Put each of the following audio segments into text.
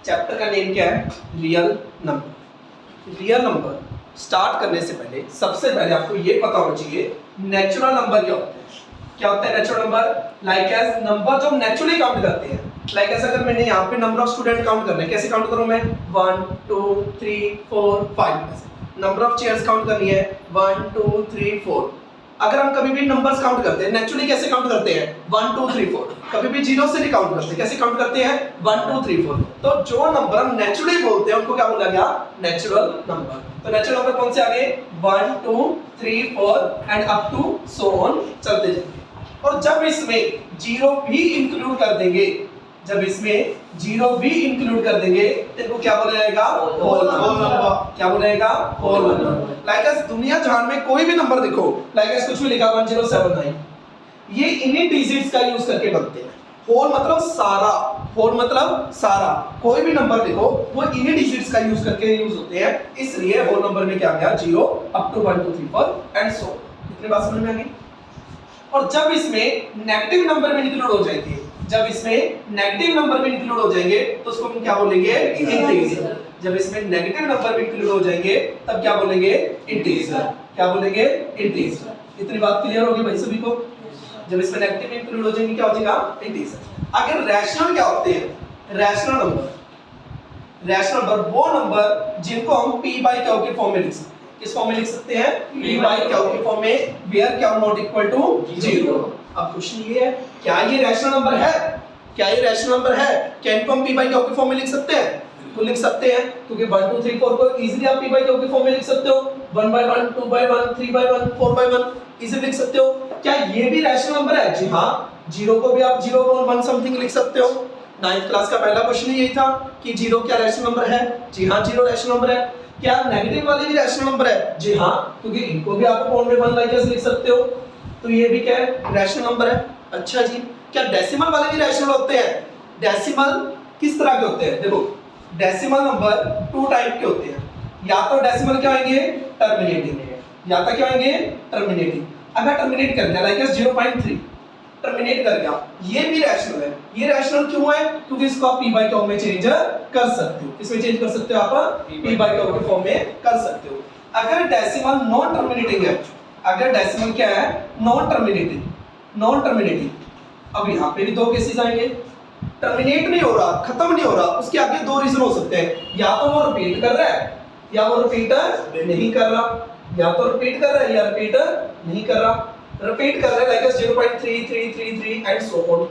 Chapter का name क्या है? Real number. Real number start करने से पहले सबसे पहले आपको ये पता होना चाहिए नेचुरल नंबर क्या होते हैं। क्या होता है natural number? Like as number जो नेचुरली काउंट करते हैं। लाइक ऐसा अगर मैंने यहाँ पे नंबर ऑफ स्टूडेंट काउंट करना है, कैसे काउंट करूँ मैं? 1 2 3 4 5। नंबर ऑफ चेयर्स काउंट करनी है 1 2 3 4। अगर हम कभी भी नंबर्स काउंट करते हैं नेचुरली कैसे काउंट करते हैं? 1 2 3 4। कभी भी जीरो से नहीं काउंट करते, कैसे काउंट करते हैं? 1 2 3 4। तो जो नंबर हम नेचुरली बोलते हैं उनको क्या बोला गया? Natural number. तो नेचुरल नंबर कौन से आगे? 1 2 3 4 and up to so on चलते जाएंगे। और जब इसमें जीरो भी इंक्लूड कर देंगे, जब इसमें जीरो भी इंक्लूड कर देंगे तो इनको क्या बोला जाएगा? Whole number. क्या बोला जाएगा? Whole number. लाइक एस दुनिया जहां में कोई भी नंबर देखो, लाइक एस कुछ भी लिखा 1079, ये इन्हीं डिजिट्स का यूज करके बनते हैं। होल मतलब सारा, होल मतलब सारा, कोई भी नंबर देखो वो इन्हीं डिजिट्स का यूज करके यूज होते हैं। इसलिए होल नंबर में क्या आ गया? 0 अप टू 1 2 3 4 एंड सो। इतनी बात समझ में आ गई? और जब इसमें नेगेटिव नंबर में इंक्लूड हो जाएंगे, जब इसमें नेगेटिव नंबर में इंक्लूड हो जाएंगे तो उसको हम क्या बोलेंगे? इंटीजर। जब इसमें नेगेटिव नंबर में इंक्लूड हो जाएंगे तब क्या बोलेंगे? इंटीजर। क्या बोलेंगे? इंटीजर। इतनी बात क्लियर होगी भाई सभी को? जब इसमें नेगेटिव में इंक्लूड हो जाएंगे क्या हो जाएगा? इंटीजर। अगर रैशनल क्या होते हैं? रैशनल नंबर, रैशनल नंबर वो नंबर जिनको हम p बाय q के फॉर्म में लिख सकते हैं। किस फॉर्म में लिख सकते हैं? p बाय q के फॉर्म में, where q not equal to 0। अब क्वेश्चन ये है, क्या ये रैशनल नंबर है? क्या ये रैशनल नंबर है? क्या इनको हम p बाय q के फॉर्म में लिख सकते हैं? तो लिख सकते हैं, क्योंकि 1 2 3 4 को इजीली आप p बाय q के फॉर्म में लिख सकते हो। 1 by 1 2 by 1 3 by 1 4 by 1 easily लिख सकते हो। क्या ये भी रैशनल नंबर है? जी हां, 0 को भी आप 0 और 1 समथिंग लिख सकते हो। 9th क्लास का पहला क्वेश्चन यही था कि 0 क्या रैशनल नंबर है? जी हां, 0 रैशनल नंबर है। क्या नेगेटिव वाले भी रैशनल नंबर है? जी हां, क्योंकि इनको भी आप अपॉन में 1 लाइक ऐसे लिख सकते हो। तो ये भी क्या है? रैशनल नंबर है। अच्छा जी, क्या डेसिमल वाले भी रैशनल होते हैं? डेसिमल किस तरह के होते हैं? देखो, डेसिमल नंबर 2 टाइप के होते हैं। या तो डेसिमल क्या होंगे? टर्मिनेटिंग, या तो क्या होंगे? टर्मिनेटिंग। अगर टर्मिनेट कर दिया लाइक 0.3 टर्मिनेट कर गया, ये भी रैशनल है। ये रैशनल क्यों है? क्योंकि इसको आप p बाय q में चेंज कर सकते हो। किसमें चेंज कर सकते हो आप? p बाय q के फॉर्म में कर सकते हो। अगर डेसिमल नॉन टर्मिनेटिंग है, अगर डेसिमल क्या है? Non terminating, non terminating. अब यहाँ पे भी दो केसेस आएंगे, टर्मिनेट नहीं हो रहा, खत्म नहीं हो रहा। उसके आगे दो रीजन हो सकते हैं, या तो वो रिपीट कर रहा है या वो रिपीट नहीं कर रहा। या तो रिपीट कर रहा है या रिपीट नहीं कर रहा। रिपीट कर रहा है लाइक 0.3333 एंड सो ऑन।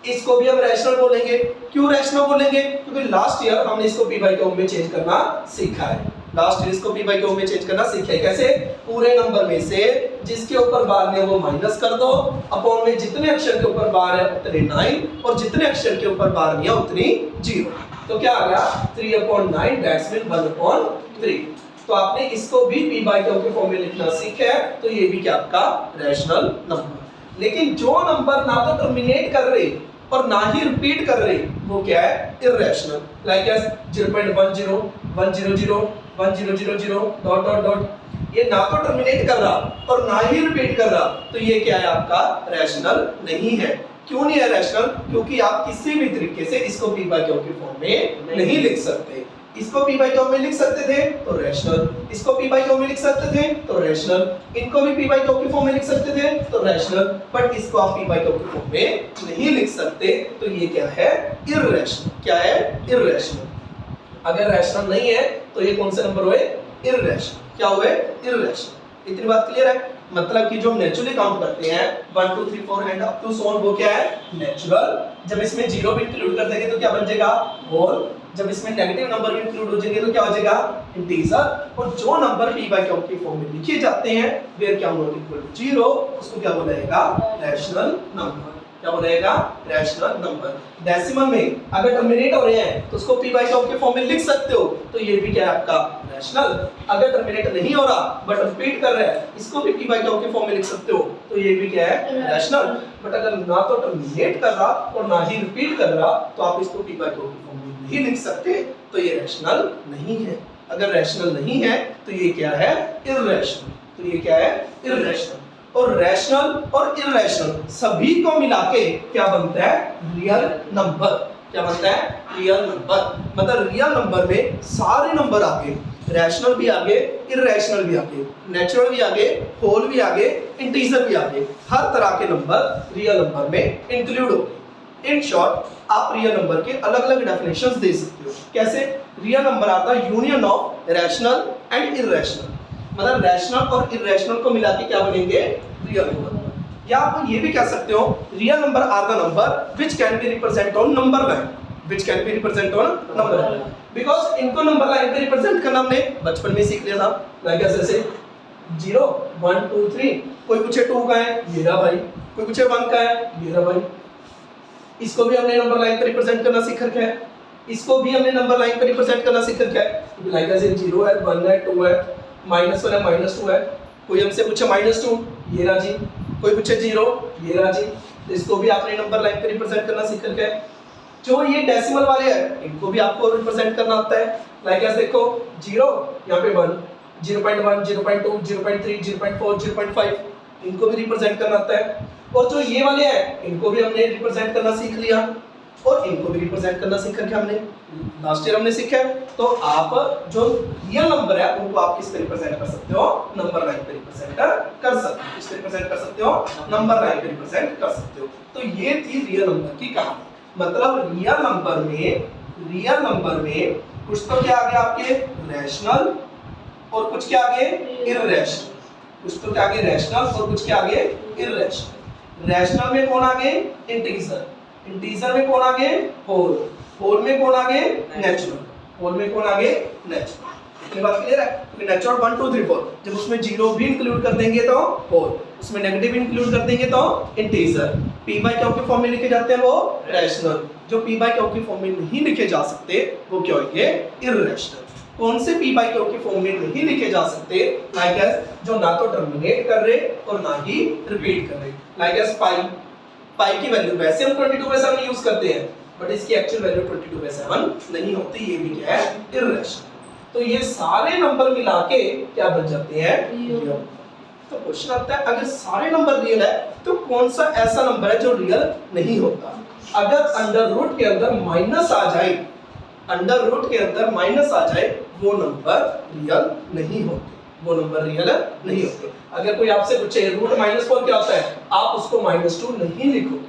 इसको भी हम रैशनल बोलेंगे। क्यों रैशनल बोलेंगे? क्योंकि लास्ट ईयर हमने इसको p बाय q में चेंज करना सीखा है। लास्ट ईयर इसको p बाय q में चेंज करना सीखा है। कैसे? पूरे नंबर में से जिसके ऊपर बार है वो माइनस कर दो, अपॉन में जितने अक्षर के ऊपर बार है उतने 9 और जितने अक्षर के ऊपर बार नहीं है उतनी 0। तो क्या आ गया? 3/9 दैट्स मीन 1/3। तो आपने इसको भी p बाय q के फॉर्म में लिखना सीखा है। तो ये भी क्या आपका रैशनल नंबर। लेकिन जो नंबर ना तो टर्मिनेट कर रहे और ना ही रिपीट कर रहे वो क्या है? Irrational. Like S 0.10 100 1000 dot dot dot. ये ना तो टर्मिनेट कर रहा और ना ही रिपीट कर रहा, तो ये क्या है? आपका रैशनल नहीं है। क्यों नहीं है रैशनल? क्योंकि आप किसी भी तरीके से इसको p बाय q के फॉर्म में नहीं लिख सकते। इसको p बाय q में लिख सकते थे तो रैशनल, इसको p बाय q में लिख सकते थे तो रैशनल, इनको भी p बाय q के फॉर्म में लिख सकते थे तो रैशनल, बट इसको आप p बाय q के फॉर्म में नहीं लिख सकते। तो ये क्या है? इररेशनल। क्या है? इररेशनल। अगर रैशनल नहीं है तो ये कौन से नंबर हुए? इररेशनल। क्या हुए? इररेशनल। इतनी बात क्लियर है? मतलब कि जो नेचुरली काउंट करते हैं 1 2 3 4 and up to so on, वो क्या है? नेचुरल। जब इसमें जीरो भी इंक्लूड कर देंगे तो क्या बन जाएगा? होल। जब इसमें नेगेटिव नंबर भी इंक्लूड हो जाएंगे तो क्या हो जाएगा? इंटीजर। और जो नंबर p बाय q के फॉर्म में लिखे जाते हैं where q not equal to 0 उसको क्या बोला जाएगा? Rational number. क्या बोला जाएगा? Rational number. डेसिमल में अगर टर्मिनेट हो रहे हैं तो उसको p बाय q के फॉर्म में लिख सकते हो, तो ये भी क्या है आपका? रैशनल। अगर टर्मिनेट नहीं हो रहा बट रिपीट कर रहा है, इसको भी p बाय q के फॉर्म में लिख सकते हो, तो ये भी क्या है? रैशनल। बट अगर ना तो टर्मिनेट कर रहा और ना ही रिपीट कर रहा तो आप इसको p बाय q के फॉर्म में नहीं लिख सकते, तो ये रैशनल नहीं है। अगर रैशनल नहीं है तो ये क्या है? इररेशनल। तो ये क्या है? इररेशनल। और रैशनल और इररेशनल सभी को मिला के क्या बनता है? Real number. क्या बनता है? Real number. मतलब रियल नंबर में सारे नंबर आगे, रैशनल भी आगे, इररेशनल भी आगे, नेचुरल भी आगे, होल भी आगे, इंटीजर भी आगे, हर तरह के नंबर रियल नंबर में इंक्लूड होंगे। इन शॉर्ट आप रियल नंबर के अलग अलग डेफिनेशंस दे सकते हो। कैसे? Real number are the union of rational and irrational, मतलब रैशनल और इररेशनल को मिला के क्या बनेंगे? Real number. या आप ये भी कह सकते हो real number are the number which can be represent on number line, which can be represent on number line, because इनको नंबर लाइन पे रिप्रेजेंट करना हमने बचपन में सीख लिया था। लाइक ऐसे 0 1 2 3, कोई पूछे 2 का है, ये रहा भाई, कोई पूछे 1 का है, ये रहा भाई। इसको भी हमने नंबर लाइन पे रिप्रेजेंट करना सीख रखा है, इसको भी हमने नंबर लाइन पे रिप्रेजेंट करना सीख रखा है। लाइक ऐसे 0 है, 1 है, 2 है, -1 है, -2 है। कोई हमसे पूछे -2, ये रहा जी। कोई पूछे 0, ये रहा जी। इसको भी आपने नंबर लाइन पे रिप्रेजेंट करना सीख रखा है। जो ये डेसिमल वाले हैं इनको भी आपको रिप्रेजेंट करना आता है। लाइक ऐसे देखो 0, यहाँ पे 1, 0.1, 0.2, 0.3, 0.4, 0.5, इनको भी रिप्रेजेंट करना आता है। और जो ये वाले हैं इनको भी हमने रिप्रेजेंट करना सीख लिया, और इनको भी रिप्रेजेंट करना सीख रखा हमने, लास्ट ईयर हमने सीखा है। तो आप जो रियल नंबर है उनको आप किस पे रिप्रेजेंट कर सकते हो? नंबर लाइन पे रिप्रेजेंट कर सकते हो। किस पे रिप्रेजेंट कर सकते हो? नंबर लाइन पे रिप्रेजेंट कर सकते हो। तो ये थी रियल नंबर की कहानी। मतलब रियल नंबर में कुछ तो क्या आ गया आपके? रैशनल, और कुछ क्या आगे? इररेशनल। कुछ तो क्या आगे? रैशनल, और कुछ क्या आगे? इररेशनल। रैशनल में कौन आगे? इंटीजर। इंटीजर में कौन आगे? होल। होल में कौन आगे? नेचुरल। होल में कौन आगे? नेचुरल। इतनी बात क्लियर है? तो नेचुरल 1 2 3 4, जब उसमें 0 भी इंक्लूड कर देंगे तो होल, उसमें नेगेटिव इंक्लूड कर देंगे तो इंटीजर। p बाय q के फॉर्म में लिखे जाते हैं वो रैशनल। जो p बाय q के फॉर्म में नहीं लिखे जा सकते वो क्या होंगे? इररेशनल। कौन से p बाय q के फॉर्म में नहीं लिखे जा सकते? लाइक एज जो ना तो टर्मिनेट कर रहे और ना ही रिपीट कर रहे। लाइक एज पाई की वैल्यू वैसे हम 22/7 यूज करते हैं, बट इसकी एक्चुअल वैल्यू 22/7 नहीं होती। ये भी क्या है? इररेशनल। तो ये सारे नंबर मिला के क्या बन जाते हैं? रियल। तो क्वेश्चन आता है अगर सारे नंबर रियल है तो कौन सा ऐसा नंबर है जो रियल नहीं होता? अगर अंडर रूट के अंदर माइनस आ जाए, अंडर रूट के अंदर माइनस आ जाए, वो नंबर रियल नहीं होते, वो नंबर रियल नहीं होते। अगर कोई आपसे पूछे रूट -4 क्या होता है, आप उसको -2 नहीं लिखोगे,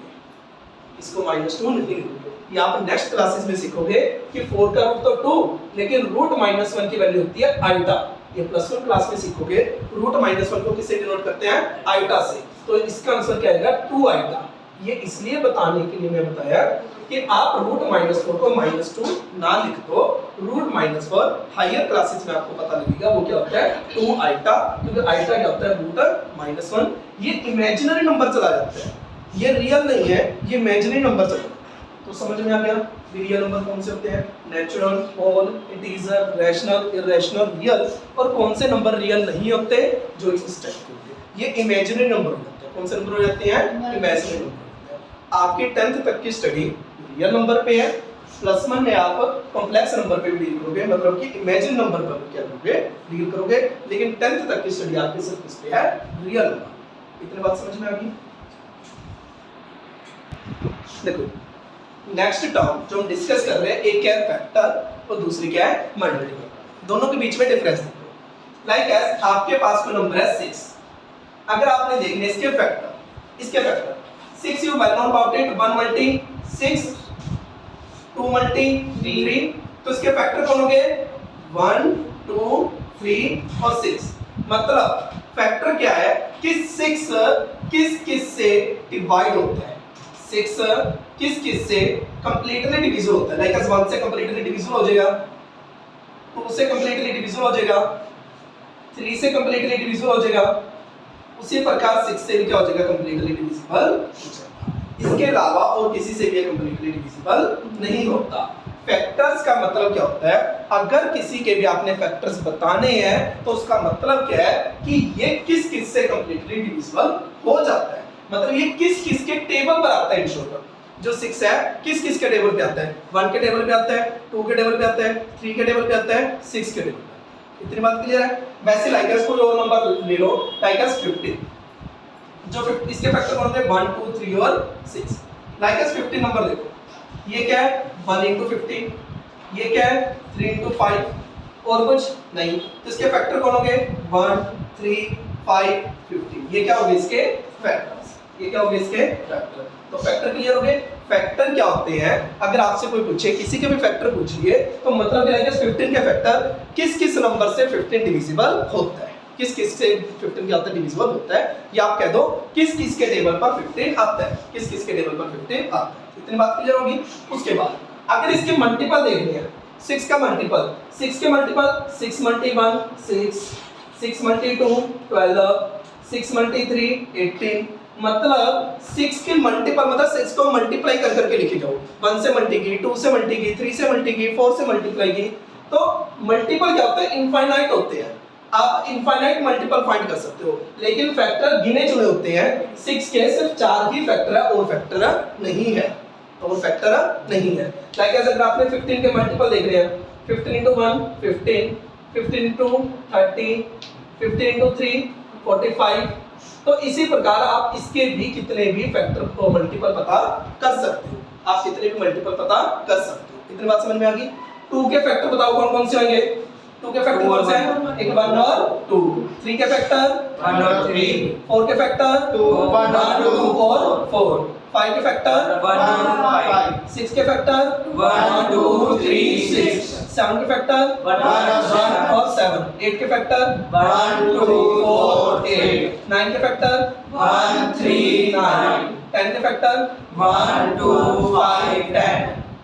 इसको -2 नहीं लिखोगे। ये आप नेक्स्ट क्लासेस में सीखोगे कि 4 का रूट तो 2, लेकिन रूट -1 की वैल्यू होती है आइटा। ये +1 क्लास में सीखोगे रूट -1 को किससे डिनोट करते हैं? आइटा से। तो इसका आंसर क्या आएगा? 2 आइटा। ये इसलिए बताने के लिए मैं बताया कि आप रूट -4 को -2 ना लिख दो, रूट -4 हायर क्लासेस में आपको पता लगेगा वो क्या होता है? 2 आइटा। क्योंकि आइटा क्या होता है? रूट -1। ये इमेजिनरी नंबर चला जाता है, ये रियल नहीं है, ये इमेजिनरी नंबर चला जाता है। तो समझ में आ गया रियल नंबर कौन से होते हैं? Natural, whole, integer, rational, irrational, real. और कौन से नंबर रियल नहीं होते? जो इस टाइप के होते हैं, ये इमेजिनरी नंबर होते हैं। कौन से नंबर हो जाते हैं? Imaginary number. आपकी 10th तक की स्टडी रियल नंबर पे है, +1 में आप कॉम्प्लेक्स नंबर पे भी डील करोगे, मतलब कि इमेजिन नंबर पर क्या करोगे? डील करोगे। लेकिन 10th तक की स्टडी आपकी सिर्फ किस पे है? Real number. इतनी बात समझ में आ गई? देखो नेक्स्ट टर्म जो हम डिस्कस कर रहे हैं, एक क्या है? फैक्टर, और दूसरी क्या है? मल्टीप्लिकेटर। दोनों के बीच में डिफरेंस देखो। लाइक एज आपके पास कोई नंबर है 6, अगर आपने देखने इसके फैक्टर, इसके factor 6 you well known about it, 1 multi 6, 2 multi 3, तो इसके फैक्टर कौन होंगे? 1 2 3 और 6। मतलब फैक्टर क्या है कि 6 किस किस से डिवाइड होता है, 6 किस किस से कंप्लीटली डिविजिबल होता है। लाइक एज 1 से कंप्लीटली डिविजिबल हो जाएगा, 2 से कंप्लीटली डिविजिबल हो जाएगा, 3 से कंप्लीटली डिविजिबल हो जाएगा, उसी प्रकार 6 से भी क्या हो जाएगा? कंप्लीटली डिविजिबल हो जाएगा। इसके अलावा और किसी से भी कंप्लीटली डिविजिबल नहीं होता। फैक्टर्स का मतलब क्या होता है? अगर किसी के भी आपने फैक्टर्स बताने हैं तो उसका मतलब क्या है कि ये किस किस से कंप्लीटली डिविजिबल हो जाता है, मतलब ये किस किस के टेबल पर आता है। इन शॉर्ट जो 6 है किस किस के टेबल पे आता है? 1 के टेबल पे आता है, 2 के टेबल पे आता है, 3 के टेबल पे आता है, 6 के टेबल पे। इतनी बात क्लियर है? वैसे लाइक एज कोई और नंबर ले लो, लाइक एज 15, जो इसके फैक्टर कौन होंगे? 1 2 3 और 6। लाइक एज 15 नंबर देखो, ये क्या है 1 into 15, ये क्या है 3 into 5 और कुछ नहीं, तो इसके फैक्टर कौन हो गए 1 3 5 15, ये क्या हो गए इसके फैक्टर्स, ये क्या हो गए इसके फैक्टर। तो फैक्टर क्लियर हो गए। फैक्टर क्या होते हैं, अगर आपसे कोई पूछे किसी के भी फैक्टर पूछ लिए तो मतलब क्या है 15 के फैक्टर किस किस नंबर से 15 डिविजिबल होता है, किस किस से 15 क्या होता है डिविजिबल होता है, या आप कह दो किस किस के टेबल पर 15 आता है, किस किस के टेबल पर 15 आता है। इतनी बात क्लियर होगी। उसके बाद अगर इसके मल्टीपल देखने हैं, 6 का मल्टीपल, 6 के मल्टीपल 6 × 1 6, 6 × 2 12, 6 × 3 18, मतलब 6 के मल्टीपल मतलब 6 को मल्टीप्लाई कर करके लिखी जाओ, 1 से मल्टी की, 2 से मल्टी की, 3 से मल्टी की, 4 से मल्टीप्लाई की। तो मल्टीपल क्या होता है इनफाइनाइट होते हैं, आप इनफाइनाइट मल्टीपल फाइंड कर सकते हो, लेकिन फैक्टर गिने चुने होते हैं। 6 के सिर्फ 4 ही फैक्टर है और फैक्टर नहीं है, और फैक्टर नहीं है। लाइक अगर आपने 15 के मल्टीपल देख रहे हैं 15 × 1 15, 15 × 2 30, 15 × 3 45, तो इसी प्रकार आप इसके भी कितने भी फैक्टर को मल्टीपल पता कर सकते हो, आप कितने भी मल्टीपल पता कर सकते हो। इतनी बात समझ में आ गई। 2 के फैक्टर बताओ कौन कौन से होंगे, 2 के फैक्टर कौन से हैं, एक 1 और 2, 3 के फैक्टर 1 और 3, 4 के फैक्टर 2 1 और 2 और 4, 5 के फैक्टर 1 और 5, 6 के फैक्टर 1 2 3 6, 7 के फैक्टर 1 और 7, 8 के फैक्टर 1 2 4 8, 9 के फैक्टर 1 3 9, 10 के फैक्टर 1 2 5 10,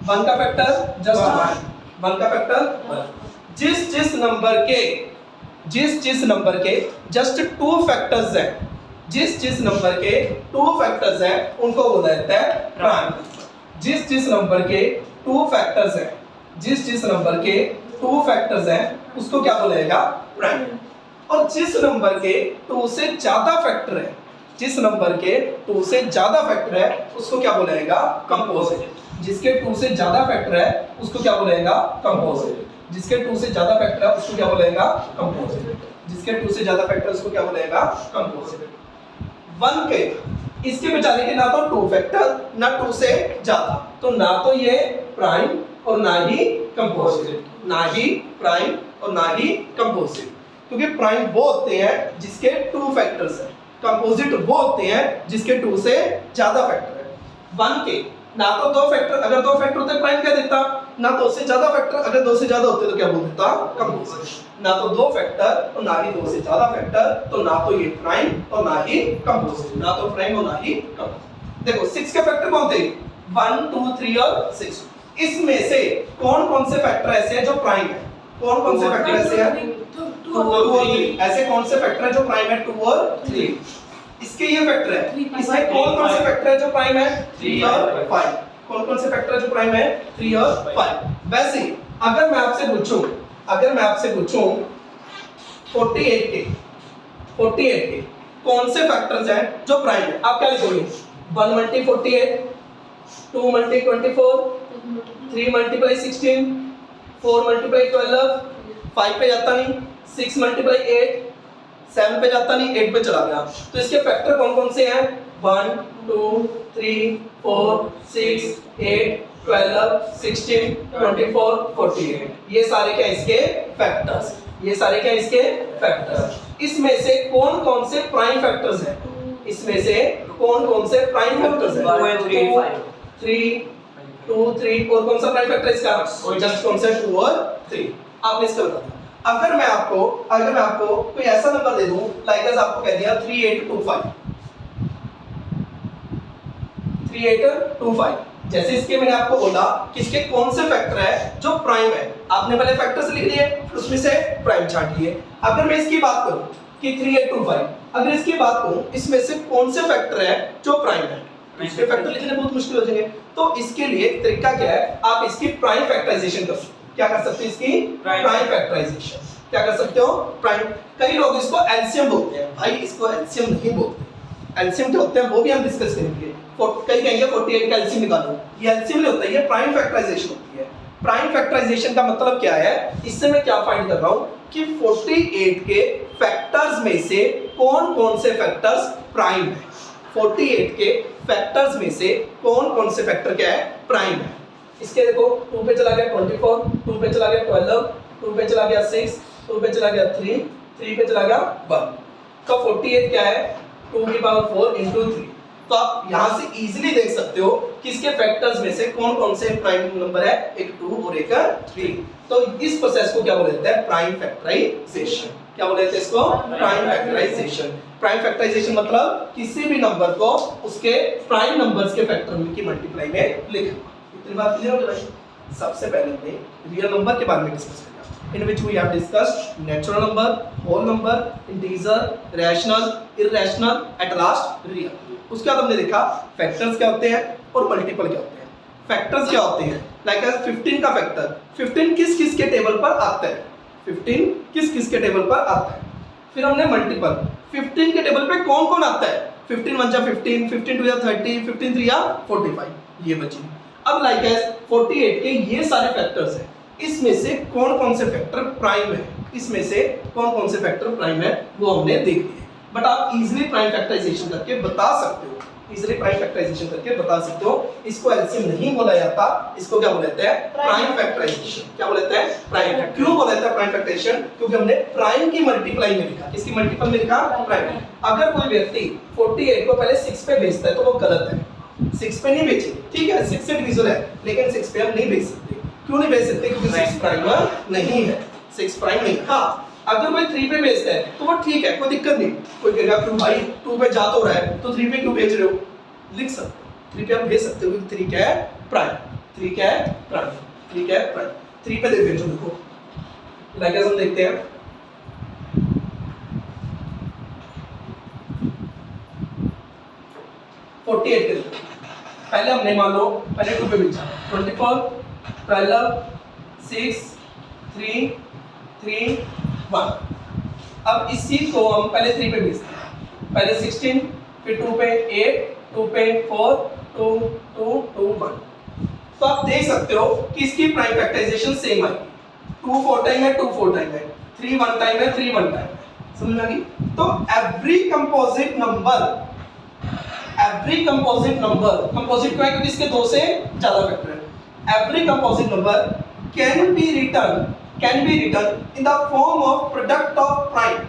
1 का फैक्टर जस्ट 1 का फैक्टर। जिस जिस नंबर के जस्ट 2 फैक्टर्स हैं, जिस नंबर के 2 फैक्टर्स हैं उनको बोला जाता है प्राइम। जिस नंबर के 2 फैक्टर्स हैं, जिस नंबर के 2 फैक्टर्स हैं उसको क्या बोला जाएगा प्राइम। और जिस नंबर के 2 से ज्यादा फैक्टर है, जिस नंबर के 2 से ज्यादा फैक्टर है उसको क्या बोला जाएगा कंपोजिट। जिसके 2 से ज्यादा फैक्टर है उसको क्या बोला जाएगा कंपोजिट। जिसके 2 से ज्यादा फैक्टर है उसको क्या बोला जाएगा कंपोजिट। जिसके 2 से ज्यादा फैक्टर उसको क्या बोला जाएगा कंपोजिट। 1 के इसके बेचारे के ना तो 2 फैक्टर ना 2 से ज्यादा, तो ना तो ये प्राइम और ना ही कंपोजिट, ना ही प्राइम और ना ही कंपोजिट। क्योंकि प्राइम वो होते हैं जिसके 2 फैक्टर्स हैं, कंपोजिट वो होते हैं जिसके 2 से ज्यादा फैक्टर है। 1 के ना तो 2 फैक्टर, अगर 2 फैक्टर होते प्राइम क्या देता, ना 2 से ज्यादा फैक्टर, अगर 2 से ज्यादा होते तो क्या बोल देता कंपोजिट। ना तो 2 फैक्टर और ना ही 2 से ज्यादा फैक्टर, तो ना तो ये प्राइम और ना ही कंपोजिट, ना तो प्राइम और ना ही कंपोजिट। देखो 6 के फैक्टर कौन थे 1 2 3 और 6। इसमें से कौन कौन से फैक्टर ऐसे हैं जो प्राइम है, कौन कौन से फैक्टर ऐसे हैं 2 और 3, ऐसे कौन से फैक्टर है जो प्राइम है 2 और 3। इसके ये फैक्टर है, इसमें कौन कौन से फैक्टर है जो प्राइम है 3 और 5। कौन कौन से फैक्टर है जो प्राइम है 3 और 5। वैसे अगर मैं आपसे पूछूं 48 के कौन से फैक्टर्स हैं जो प्राइम है, आप क्या लिखोगे 1 × 48, 2 × 24, 3 × 16, 4 × 12, 5 पे जाता नहीं, 6 × 8, 7 पे जाता नहीं, 8 पे चला गया। तो इसके फैक्टर कौन कौन से हैं 1 2 3 4 6 8 12 16 24 48, ये सारे क्या इसके फैक्टर्स, ये सारे क्या इसके फैक्टर्स। इसमें से कौन कौन से प्राइम फैक्टर्स हैं, इसमें से कौन कौन से प्राइम फैक्टर्स हैं 1 3 5 3 2 3, और कौन सा प्राइम फैक्टर है इसका जस्ट कौन सा 2 और 3। आपने इसका बता दिया। अगर मैं आपको कोई ऐसा नंबर दे दूं लाइक अस आपको कह दिया 3825, 3825, जैसे इसके मैंने आपको बोला कि इसके कौन से फैक्टर है जो प्राइम है, आपने पहले फैक्टर्स लिख लिए फिर उसमें से प्राइम छांट लिए। अगर मैं इसकी बात करूं कि 3825, अगर इसकी बात करूं इसमें से कौन से फैक्टर है जो प्राइम है, इसके फैक्टर लिखने बहुत मुश्किल हो जाएंगे। तो इसके लिए एक तरीका क्या है, आप इसकी प्राइम फैक्टराइजेशन कर सकते हो। क्या कर सकते हो इसकी प्राइम फैक्टराइजेशन, क्या कर सकते हो प्राइम। कई लोग इसको एलसीएम बोलते हैं, भाई इसको एलसीएम नहीं बोलते। एलसीएम क्या होते हैं वो भी हम डिस्कस करेंगे। कई कहेंगे 48 का एलसीएम निकालो, ये एलसीएम नहीं होता, ये प्राइम फैक्टराइजेशन होती है। प्राइम फैक्टराइजेशन का मतलब क्या है, इससे मैं क्या फाइंड कर रहा हूं कि 48 के फैक्टर्स में से कौन कौन से फैक्टर्स प्राइम है। 48 के फैक्टर्स में से कौन कौन से फैक्टर क्या है प्राइम है। इसके देखो 2 पे चला गया 24, 2 पे चला गया 12, 2 पे चला गया 6, 2 पे चला गया 3, 3 पे चला गया 1। तो 48 क्या है 2 की पावर 4 इंटू 3। तो आप यहाँ से इजीली देख सकते हो कि इसके फैक्टर्स में से कौन कौन से प्राइम नंबर है, एक 2 और एक 3। तो इस प्रोसेस को क्या बोला जाता है, प्राइम फैक्टराइजेशन। क्या बोला जाता है इसको, प्राइम फैक्टराइजेशन। प्राइम फैक्टराइजेशन मतलब किसी भी नंबर को उसके प्राइम नंबर्स के फैक्टर की मल्टीप्लाई में लिखना। इतनी बात क्लियर हो गई भाई। सबसे पहले हमने रियल नंबर के बारे में डिस्कस किया, in which we have discussed natural number, whole number, integer, rational, irrational, at last real। उसके बाद हमने देखा फैक्टर्स क्या होते हैं और मल्टीपल क्या होते हैं। फैक्टर्स क्या होते हैं, लाइक 15 का फैक्टर, 15 किस किस के टेबल पर आता है, 15 किस किस के टेबल पर आता है। फिर हमने मल्टीपल, 15 के टेबल पे कौन कौन आता है, 15 1 जा 15, 15 2 जा 30, 15 3 जा 45, ये बची। अब लाइक 48 के ये सारे फैक्टर्स हैं, इसमें से कौन कौन से फैक्टर प्राइम है, इसमें से कौन कौन से फैक्टर प्राइम है वो हमने देख लिए। बट आप इजीली प्राइम फैक्टराइजेशन करके बता सकते हो, इजीली प्राइम फैक्टराइजेशन करके बता सकते हो। इसको एलसीएम नहीं बोला जाता, इसको क्या बोला जाता है, प्राइम फैक्टराइजेशन। क्या बोला जाता है, प्राइम। क्यों बोला जाता है प्राइम फैक्टराइजेशन, क्योंकि हमने प्राइम की मल्टीप्लाई में लिखा। किसकी मल्टीपल में लिखा, प्राइम। अगर कोई व्यक्ति 48 को पहले 6 पे भेजता है तो वो गलत है, 6 पे नहीं भेजेंगे, ठीक है 6 से डिविजन है, लेकिन 6 पे हम नहीं भेज सकते। क्यों नहीं भेज सकते, क्योंकि 6 प्राइम नहीं है, 6 प्राइम नहीं। हाँ अगर कोई 3 पे भेजता है तो वो ठीक है, कोई दिक्कत नहीं। कोई कहेगा क्यों भाई 2 पे जा तो रहा है तो 3 पे क्यों भेज रहे हो, लिख सकते हो 3 पे आप भेज सकते हो, क्योंकि 3 क्या है, प्राइम। 3 क्या है, प्राइम। 3 क्या है, प्राइम। 3 पे देख भेजो, देखो लाइक हम देखते हैं। पहले हमने मान लो पहले 2 पे भेजा, 24 12 6 3 3 1। अब इस चीज को हम पहले 3 पे भेजते हैं, पहले 16, फिर 2 पे 8, 2 पे 4 2 2 2 1। तो आप देख सकते हो कि इसकी प्राइम फैक्टराइजेशन सेम आएगी। 2 4 टाइम है, 2 4 टाइम है, 3 1 टाइम है, 3 1 टाइम है। समझ में आ गई। तो एवरी कंपोजिट नंबर, कंपोजिट क्यों है, क्योंकि इसके 2 से ज्यादा फैक्टर है। Every composite number can be written in the form of product of prime।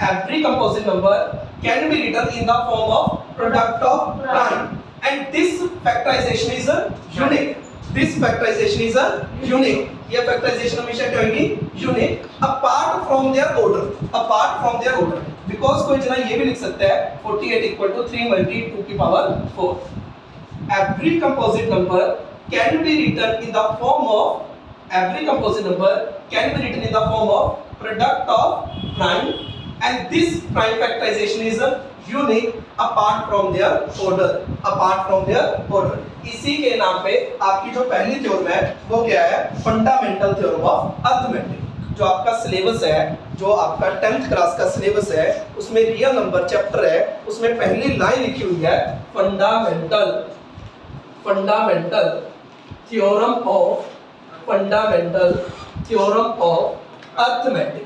Every composite number can be written in the form of product of prime, and this factorization is unique। This factorization is unique। ये factorization हमेशा क्या होगी, unique, apart from their order। because कोई जना ये भी लिख सकता है 48 equal to 3 multi 2 की power 4। Every composite number can be written in the form of product of prime, and this prime factorization is unique apart from their order। इसी के नाम पे आपकी जो पहली थ्योरम है वो क्या है, फंडामेंटल थ्योरम ऑफ अरिथमेटिक। जो आपका सिलेबस है, जो आपका 10th क्लास का सिलेबस है, उसमें रियल नंबर चैप्टर है, उसमें पहली लाइन लिखी हुई है फंडामेंटल थ्योरम ऑफ अरिथमेटिक।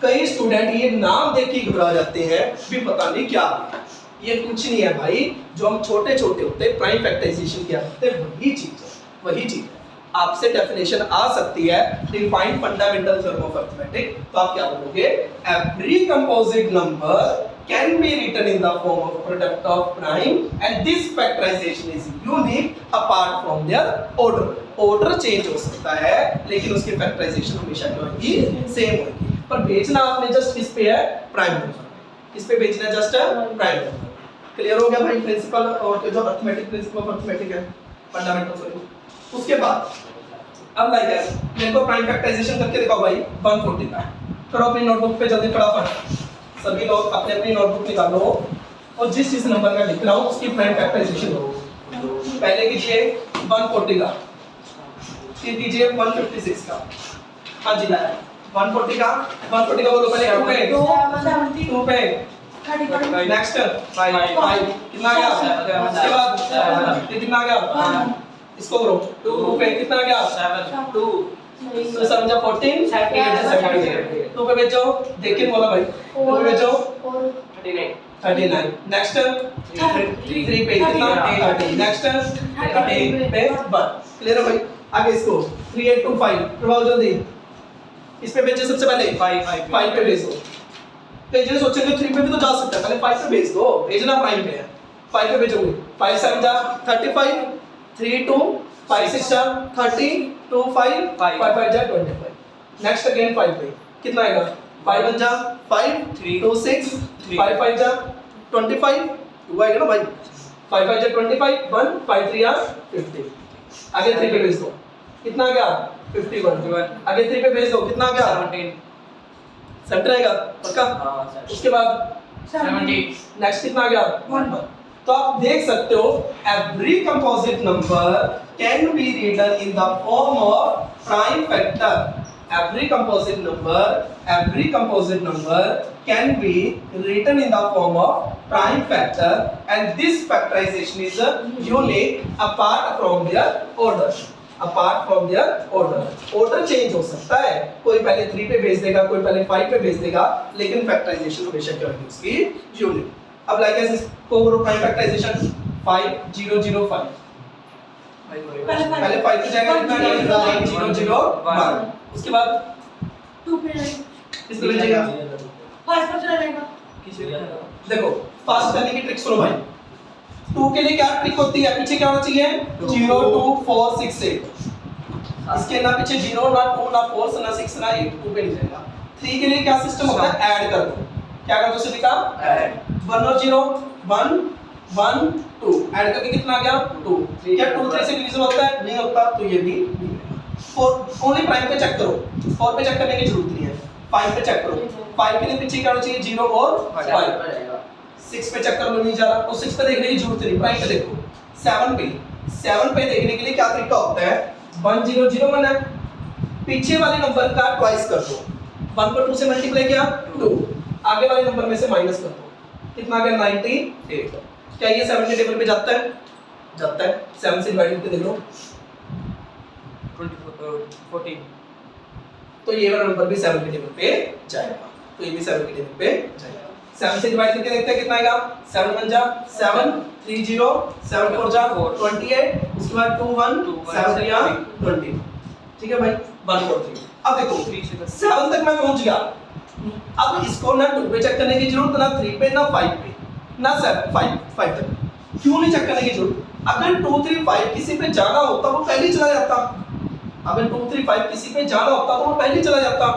कई स्टूडेंट ये नाम देख के घबरा जाते हैं भी पता नहीं क्या है। ये कुछ नहीं है भाई, जो हम छोटे छोटे होते हैं प्राइम फैक्टराइजेशन क्या होते हैं, वही चीज है। आपसे डेफिनेशन आ सकती है define fundamental theorem of arithmetic, तो आप क्या बोलोगे, every composite number can be written in the form of product of prime, and this factorization is unique apart from their order change हो सकता है, लेकिन उसकी फैक्टराइजेशन हमेशा क्या होगी, सेम होगी। पर भेजना आपने जस्ट किस पे है, प्राइम नंबर, किस पे भेजना है, जस्ट प्राइम नंबर। क्लियर हो गया भाई प्रिंसिपल, और जो अरिथमेटिक प्रिंसिपल ऑफ अरिथमेटिक है, फंडामेंटल सॉरी। उसके बाद अब लाइक है, मेरे को प्राइम फैक्टराइजेशन करके दिखाओ भाई 140 का। करो अपनी नोटबुक पे जल्दी फटाफट, सभी लोग अपने अपनी नोटबुक निकालो और जिस नंबर का लिख रहा हूँ उसकी प्राइम फैक्टराइजेशन करो। पहले कीजिए 140 का, फिर कीजिए 156 का। हाँ जी लाया 140 का बोलो पहले 2 पे नेक्स्ट 5 कितना गया, उसके बाद ये कितना गया, इसको करो 2 पे कितना गया, 2 तो समझा 14 2 पे भेजो, देख के बोला भाई 2 पे भेजो 39 39 नेक्स्ट 3 पे कितना 30 नेक्स्ट 30 पे 1 क्लियर है भाई आगे इसको 3825 प्रभाव जल्दी इस पे भेजिए सबसे पहले 5 पे भेज दो भेजने सोचेंगे 3 पे भी तो जा सकता है पहले 5 पे भेज दो भेजना प्राइम पे है 5 पे भेजोगे 5 7 जा 35 3 2 5 6 जा 30 2 5 5 5 जा 25 नेक्स्ट अगेन 5 पे कितना आएगा 5 1 जा 5 2 6 5 5 जा 25 2 आएगा ना भाई 5 5 जा 25 1 5 3 जा 50 आगे 3 पे भेज दो कितना आ गया 51 आगे 3 पे भेज दो कितना आ गया 17 सेंटर आएगा पक्का उसके बाद 70 नेक्स्ट कितना आ गया 1 तो आप देख सकते हो every composite number can be written in the form of prime factor every composite number can be written in the form of prime factor and this factorization is unique apart from their order change हो सकता है कोई पहले 3 पे भेज देगा कोई पहले 5 पे भेज देगा लेकिन फैक्टराइजेशन हमेशा क्या होगी उसकी यूनिक अब लाइक एस इसको करो प्राइम फैक्टराइजेशन 5005 पहले 5 पे जाएगा कितना 001 उसके बाद 2 पे इस पे भेजेगा 5 पर चला जाएगा देखो फास्ट करने की ट्रिक सुनो भाई 2 के लिए क्या ट्रिक होती है पीछे क्या होना चाहिए 0 2 4 6 8 इसके ना पीछे 0 ना 2 ना 4 ना 6 ना 8 2 पे नहीं जाएगा 3 के लिए क्या सिस्टम होता है ऐड कर दो क्या कर दो सिद्धि का ऐड 1 और 0 1 1 2 ऐड करके कितना आ गया 2 क्या 2 3 से डिवीजन होता है नहीं होता तो ये भी 4 ओनली प्राइम पे चेक करो 4 पे चेक करने की जरूरत नहीं है 5 पे चेक करो 5 के लिए पीछे क्या होना चाहिए 0 और 5 6 पे चेक करना नहीं जा रहा तो 6 पे देखने की जरूरत नहीं प्राइम पे देखो 7 पे देखने के लिए क्या तरीका होता है 1001 है पीछे वाले नंबर का ट्वाइस कर दो 1 को 2 से मल्टीप्लाई किया 2 आगे वाले नंबर में से माइनस कर दो कितना आ गया 98 क्या ये 7 के टेबल पे जाता है 7 से डिवाइड करके देख लो 14 तो ये वाला नंबर भी 7 के टेबल पे जाएगा तो ये भी 7 के टेबल पे जाएगा 7 से डिवाइड करके देखते हैं कितना आएगा 7 1 जा 7 3 0 7 4 जा 28 उसके बाद 2 1 7 3 जा 20 ठीक है भाई 1 4 3 अब देखो 7 तक मैं पहुंच गया अब इसको ना 2 पे चेक करने की जरूरत ना 3 पे ना 5 पे ना 7 5 तक क्यों नहीं चेक करने की जरूरत अगर 2 3 5 किसी पे जाना होता वो पहले ही चला जाता अगर 2 3 5 किसी पे जाना होता तो वो पहले ही चला जाता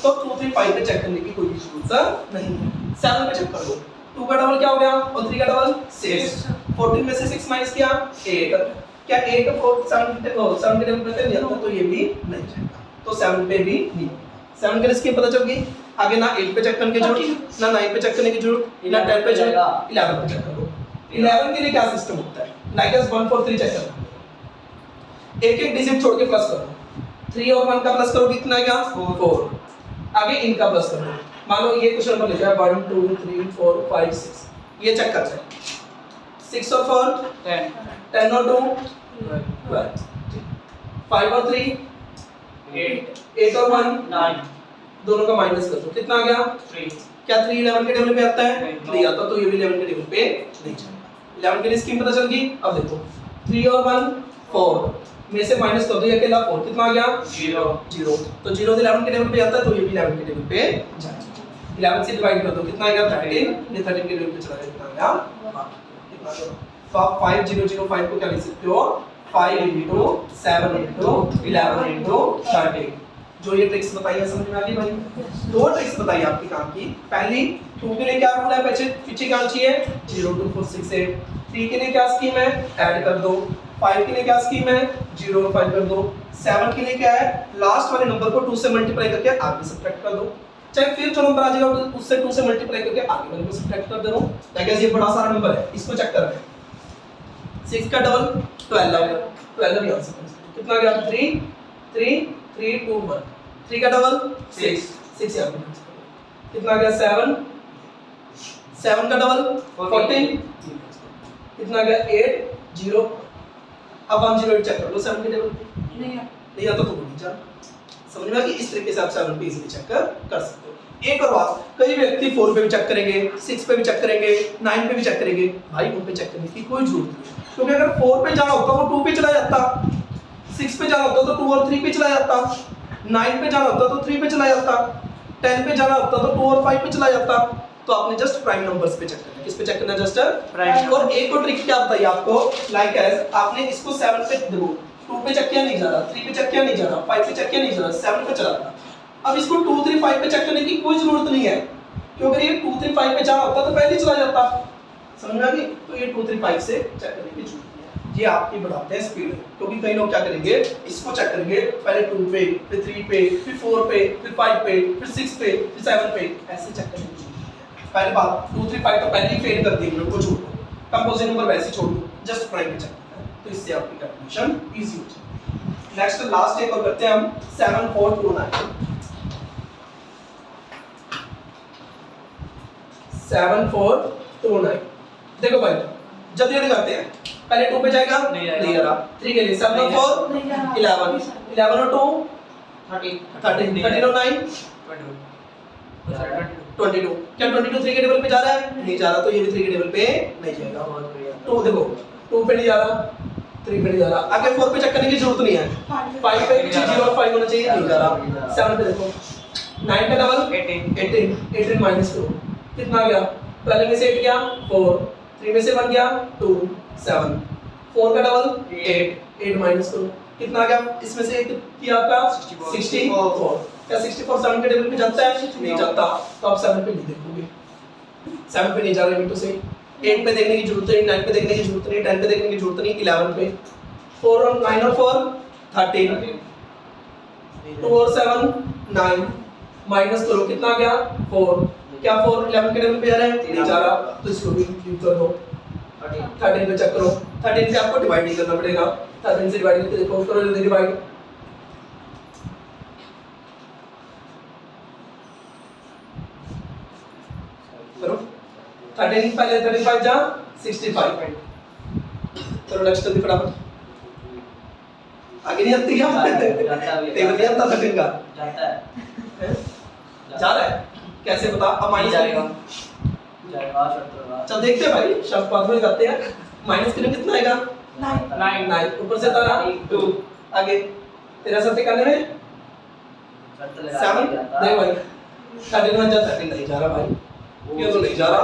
तो 2 3 5 पे चेक करने की कोई जरूरत नहीं है 7 पे चेक कर लो 2 का डबल क्या हो गया और 3 का डबल 6 14 में से 6 माइनस किया 8 क्या 8 4 7 के टेबल पे नहीं आता तो ये भी नहीं जाएगा तो 7 पे भी नहीं 7 के स्कीम पता चल गई आगे ना 8 पे चेक करने की जरूरत ना 9 पे चेक करने की जरूरत ना 10 पे जरूरत 11 पे चेक करो 11 के लिए क्या सिस्टम होता है लाइक एस 1 4 3 चेक करना एक डिजिट छोड़ के प्लस करो 3 और 1 का प्लस करो कितना आएगा 4 आगे इनका प्लस करो मान लो ये कुछ नंबर लिखा है 1 2 3 4 5 6 ये चेक करते हैं 6 और 4 10 और 2 12 5 और 3 8 और 1 9 दोनों का माइनस कर दो कितना आ गया 3 क्या 3 11 के टेबल पे आता है नहीं। नहीं आता तो ये भी 11 के टेबल पे नहीं जाएगा 11 के लिए स्कीम पता चल गई अब देखो 3 और 1 4 में से माइनस कर दो ये अकेला 4 कितना आ गया 0 तो 0 से 11 के टेबल पे आता है तो ये भी 11 के टेबल पे जाएगा 11 से डिवाइड कर दो कितना आएगा 13 ये 13 के टेबल पे चला जाएगा कितना आया कितना आ गया तो आप 5005 को क्या लिख सकते हो 5 into 7 into 11 into 13 जो ये ट्रिक्स बताई है समझ में आ गई भाई दो ट्रिक्स बताई आपके काम की पहली 2 के लिए क्या रूल है पीछे क्या चाहिए 0 2 4 6 8 3 के लिए क्या स्कीम है ऐड कर दो 5 के लिए क्या स्कीम है 0 और 5 कर दो 7 के लिए क्या है लास्ट वाले नंबर को 2 से मल्टीप्लाई करके आगे सब्ट्रैक्ट कर दो चाहे फिर जो नंबर आ जाएगा उससे 2 से मल्टीप्लाई करके आगे वाले को सब्ट्रैक्ट कर दे रहा हूं ताकि ये बड़ा सारा नंबर है इसको चेक करना है 6 का डबल 12 आंसर कितना गया 3 3 3 2 1 3 का डबल 6 यहाँ पे कितना गया 7 7 का डबल 14 कितना गया 8 0 अब 108 चेक कर लो 7 के टेबल पे नहीं नहीं आता तो नहीं जा समझ में आ गई इस तरीके से आप 7 पे इजीली चेक कर सकते हो एक और बात, कई व्यक्ति 4 पे भी चेक करेंगे, 6 पे भी चेक करेंगे, 9 पे भी चेक करेंगे। भाई उन पे चेक करने की कोई जरूरत नहीं, क्योंकि अगर 4 पे जाना होता वो 2 पे चला जाता, 6 पे जाना होता तो 2 और 3 पे चला जाता, 9 पे जाना होता तो 3 पे चला जाता, 10 पे जाना होता तो 2 और 5 पे चला जाता। तो आपने जस्ट प्राइम नंबर्स पे चेक करना है। किस पे चेक करना है? Just prime. और एक और ट्रिक क्या बताइए आपको, लाइक एज आपने इसको 7 पे देखो, 2 पे चेक किया नहीं जा रहा, 3 पे चेक किया नहीं जा रहा, 5 पे चेक किया नहीं जा रहा, 7 पे चला रहा। अब इसको 2 3 5 पे चेक करने की कोई जरूरत नहीं है, क्योंकि ये 2 3 5 पे जाना होता तो पहले ही चला जाता। समझ में आ गई? तो ये 2 3 5 से चेक करने की जरूरत नहीं है। ये आपकी बढ़ाते हैं स्पीड, क्योंकि कई लोग क्या करेंगे, इसको चेक करेंगे पहले 2 पे, फिर 3 पे, फिर 4 पे, फिर 5 पे, फिर 6 पे, फिर 7 पे, ऐसे चेक करने की जरूरत नहीं है। पहले बात 2 3 5 तो पहले ही फेल कर दी, उनको छोड़ दो, कंपोजिट नंबर वैसे ही छोड़ दो, जस्ट प्राइम पे चेक करना है, तो इससे आपकी कैलकुलेशन इजी हो जाएगी। नेक्स्ट लास्ट एक और करते हैं हम 7 4 2 9 7 4 2 9। देखो भाई जल्दी जल्दी करते हैं, पहले 2 पे जाएगा नहीं जाएगा। नहीं जा रहा, 3 के लिए 7 और 4 नहीं जा रहा। 11 11 और 2 13 13 13 और 9 22। क्या 22 3 के टेबल पे जा रहा है? नहीं जा रहा, तो ये भी 3 के टेबल पे नहीं जाएगा। 2 देखो 2 पे नहीं जा रहा, 3 पे नहीं जा रहा, आगे 4 पे चेक करने की जरूरत नहीं है, 5 पे 0 और 5 होना चाहिए, नहीं जा रहा। 7 पे देखो 9 का डबल 18 18 माइनस करो, कितना आ गया? पहले में से 8 गया 4, 3 में से 1 गया 2 7, 4 का डबल 8 8 माइनस करो, कितना आ गया? इसमें से एक किया आपका 64। क्या 64 7 के टेबल पे जाता है? नहीं जाता, तो आप 7 पे नहीं देखोगे, 7 पे नहीं जा रहे बिल्कुल सही। 8 पे देखने की जरूरत नहीं, 9 पे देखने की जरूरत नहीं, 10 पे देखने की जरूरत नहीं, 11 पे 4 और 9 और 4 13, 2 और 7 9 माइनस करो, कितना आ गया? 4। क्या 4 11 के टेबल पे जा रहा है? नहीं जा रहा, तो इसको भी लीव कर दो। 13 पे चेक करो, 13 से आपको डिवाइड नहीं करना पड़ेगा, 13 से डिवाइड करके देखो, करो जल्दी डिवाइड। करो 13 पहले 35 जा 65, चलो नेक्स्ट जल्दी फटाफट। आगे नहीं आती क्या? टेबल नहीं आता 13 का, हैं? जा रहा है कैसे बता? अब माइनस जाएगा चल देखते हैं भाई, शब्द बाद में करते हैं। माइनस करें कितना आएगा? 9 9 ऊपर से तारा 2, आगे तेरा साथ करने में 7 देख भाई 13 में जा 13 नहीं जा रहा भाई, ये तो नहीं जा रहा।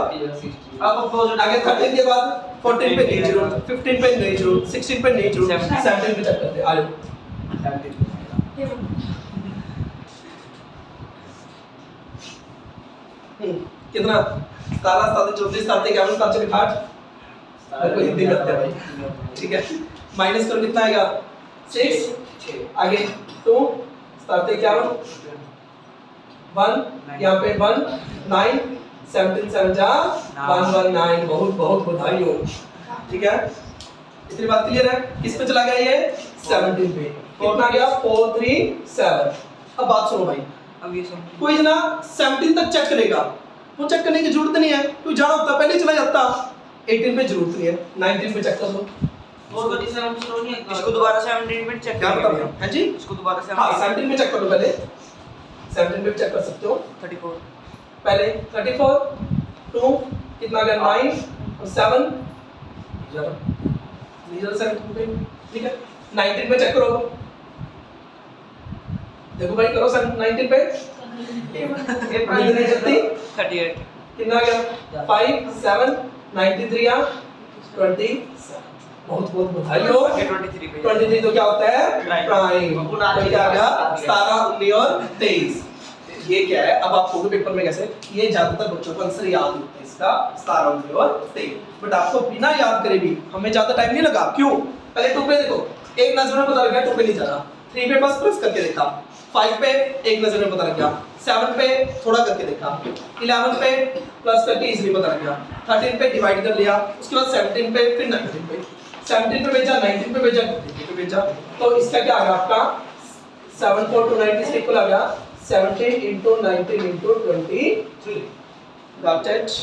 अब अपोजिट आगे 13 के बाद 14 पे नहीं जरूर, 15 पे नहीं जरूर, 16 पे नहीं जरूर, 17 पे चेक करते हैं। आ जाओ कितना? 17 17 34 37 51 57 58, मेरे को हिंदी करते हैं भाई, ठीक है। माइनस करो कितना आएगा? 6 आगे 2 37 51 1 यहाँ पे 1 9 17 7 जा 119, बहुत बहुत बधाई हो, ठीक है। इतनी बात क्लियर है? किस पे चला गया ये? 17 पे, कितना गया? 4 3 7। अब बात सुनो भाई, अब ये कोई जना 17 तक चेक करेगा, वो चेक करने की जरूरत नहीं है, कोई जाना होता पहले चला जाता। 18 पे जरूरत नहीं है, 19 पे चेक कर लो। इसको दोबारा 17 पे चेक क्या करेंगे बता? हैं जी? इसको दोबारा से हाँ 17 पे चेक कर लो, पहले 17 पे चेक कर सकते हो। 34 पहले 34 2 कितना आ गया? 9 और 7 जरा नीचे 17 पे, ठीक है। 19 पे चेक करो, देखो भाई करो 19 पे, नीचे नहीं चलती। 38 कितना आ गया? 5 7 93 या 27, बहुत बहुत बधाई हो। 23 पे 23 तो क्या होता है? Prime। प्राइम। तो क्या आ गया? 17 19 और 23। ये क्या है? अब आप फोटो पेपर में कैसे, ये ज्यादातर बच्चों को आंसर याद होता है इसका 17 19 और 23, बट आपको बिना याद करे भी हमें ज्यादा टाइम नहीं लगा। क्यों? पहले 2 पे देखो, एक नजर में पता लग गया 2 पे नहीं जा रहा, 3 पे बस प्लस करके देखा, 5 पे एक नजर में पता लग गया, 7 पे थोड़ा करके देखा, 11 पे प्लस करके इजीली पता लग गया, 13 पे डिवाइड कर लिया, उसके बाद 17 पे, फिर 19 पे, 17 पे भेजा, 19 पे भेजा, 20 पे भेजा। तो इसका क्या आ गया आपका? 7 4 2 90 से इक्वल आ गया 17 into 19 into 23। Got it?